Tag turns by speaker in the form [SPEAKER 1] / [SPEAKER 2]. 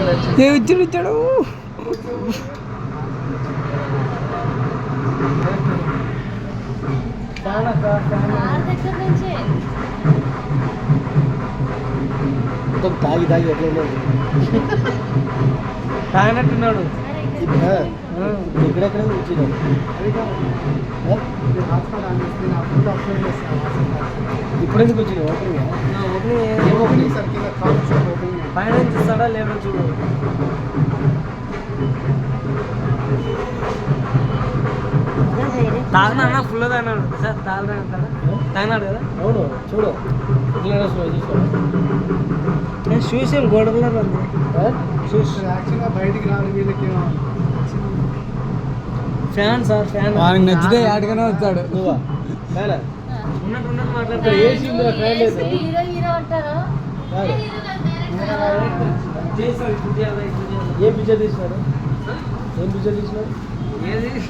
[SPEAKER 1] ఇచ్చాడు తాగి తాగి ఎట్లా తాగినట్టున్నాడు ఇక్కడెక్కడ వచ్చినాడు ఇప్పుడు ఎందుకు వచ్చినావు ఓపెనింగ్ పైన నుంచి ఇస్తాడా లేదో చూడు తాగినా ఫుల్ తాగినాడు సార్ తాగినాడు కదా అవును చూడు నేను షూస్ ఏం గోల్డ్ కలర్ ఉంది షూస్ యాక్చువల్గా బయటికి రాదు వీళ్ళకి ఫ్యాన్ సార్ ఫ్యాన్ వాడికి నచ్చితే యాడ్గానే వస్తాడు నువ్వా ఫ్యాన్ ఉన్నట్టు ఉన్నట్టు మాట్లాడతాడు ఏసీ ఉందా ఫ్యాన్ లేదు ఏం పిక్చర్ తీసినారు ఏది